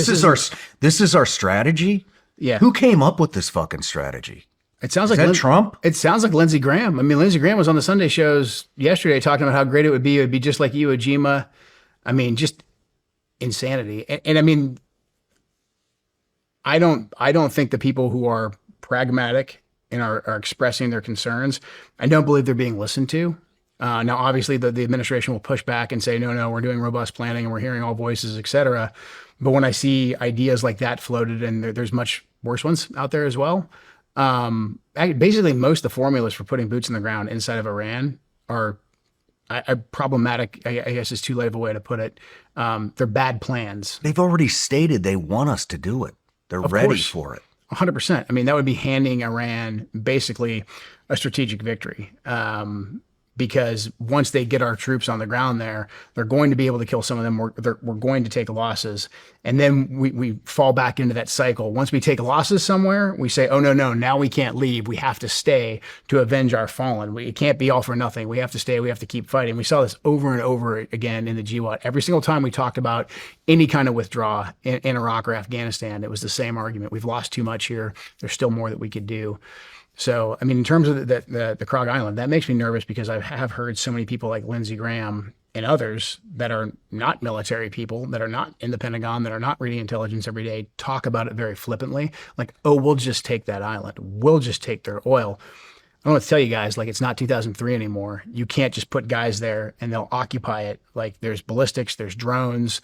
this is our strategy. Yeah. Who came up with this fucking strategy? It sounds Is like that Trump? It sounds like Lindsey Graham. I mean, Lindsey Graham was on the Sunday shows yesterday talking about how great it would be. It would be just like Iwo Jima. I mean, just insanity. And I mean, I don't think the people who are pragmatic and are expressing their concerns, I don't believe they're being listened to. Now, obviously, the administration will push back and say, no, we're doing robust planning and we're hearing all voices, et cetera. But when I see ideas like that floated, and there's much worse ones out there as well, basically most of the formulas for putting boots in the ground inside of Iran are problematic, I guess is too late of a way to put it. They're bad plans. They've already stated they want us to do it. They're ready for it. 100%. I mean, that would be handing Iran basically a strategic victory. Because once they get our troops on the ground there, they're going to be able to kill some of them. We're going to take losses. And then we fall back into that cycle. Once we take losses somewhere, we say, oh, no, now we can't leave. We have to stay to avenge our fallen. It can't be all for nothing. We have to stay. We have to keep fighting. We saw this over and over again in the GWAT. Every single time we talked about any kind of withdrawal in Iraq or Afghanistan, it was the same argument. We've lost too much here. There's still more that we could do. So, I mean, in terms of the Krog Island, that makes me nervous because I have heard so many people like Lindsey Graham and others that are not military people, that are not in the Pentagon, that are not reading intelligence every day, talk about it very flippantly. Like, oh, we'll just take that island. We'll just take their oil. I don't want to tell you guys, like, it's not 2003 anymore. You can't just put guys there and they'll occupy it. Like, there's ballistics, there's drones.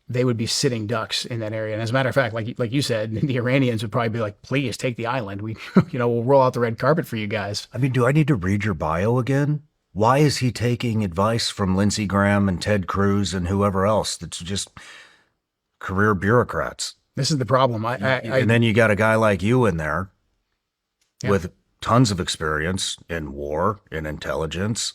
They would be sitting ducks in that area. And as a matter of fact, like you said, the Iranians would probably be like, please take the island. We'll roll out the red carpet for you guys. I mean, do I need to read your bio again? Why is he taking advice from Lindsey Graham and Ted Cruz and whoever else that's just career bureaucrats? This is the problem. And then you got a guy like you in there with tons of experience in war, in intelligence.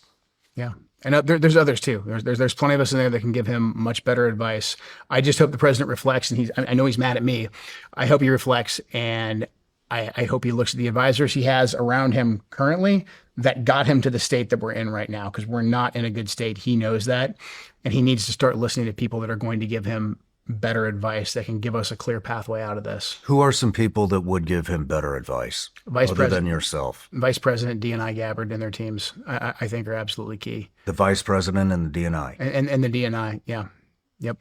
Yeah. And there's others too. There's plenty of us in there that can give him much better advice. I just hope the president reflects, and I know he's mad at me. I hope he reflects, and I hope he looks at the advisors he has around him currently that got him to the state that we're in right now, because we're not in a good state. He knows that, and he needs to start listening to people that are going to give him better advice that can give us a clear pathway out of this. Who are some people that would give him better advice other than yourself? Vice President D&I Gabbard and their teams, I think, are absolutely key. The Vice President and the D&I. And the D&I, yeah. Yep.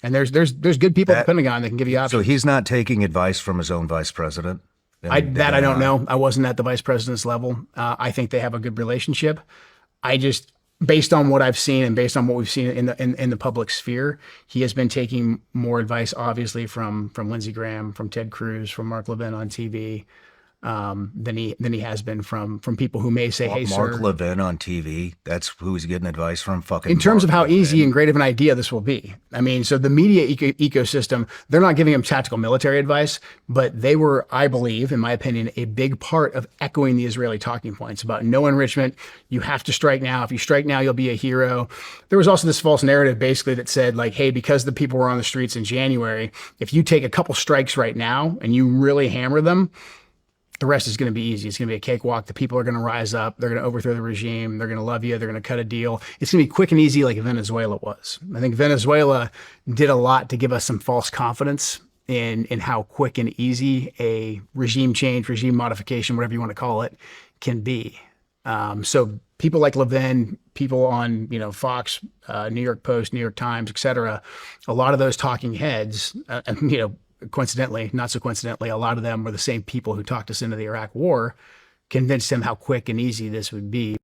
And there's good people at the Pentagon that can give you options. So he's not taking advice from his own Vice President? I don't know. I wasn't at the Vice President's level. I think they have a good relationship. Based on what I've seen and based on what we've seen in the public sphere, he has been taking more advice, obviously, from Lindsey Graham, from Ted Cruz, from Mark Levin on TV, than he has been from people who may say, "Hey, Mark sir." Levin on TV. That's who he's getting advice from. Fucking. In terms Mark of how Levin. easy and great of an idea this will be. I mean, so the media ecosystem, they're not giving him tactical military advice, but they were, I believe, in my opinion, a big part of echoing the Israeli talking points about no enrichment. You have to strike now. If you strike now, you'll be a hero. There was also this false narrative basically that said, like, hey, because the people were on the streets in January, if you take a couple strikes right now and you really hammer them, the rest is going to be easy. It's going to be a cakewalk. The people are going to rise up. They're going to overthrow the regime. They're going to love you. They're going to cut a deal. It's going to be quick and easy like Venezuela was. I think Venezuela did a lot to give us some false confidence in how quick and easy a regime change, regime modification, whatever you want to call it, can be. So people like Levin, people on Fox, New York Post, New York Times, et cetera, a lot of those talking heads, coincidentally, not so coincidentally, a lot of them were the same people who talked us into the Iraq War, convinced him how quick and easy this would be.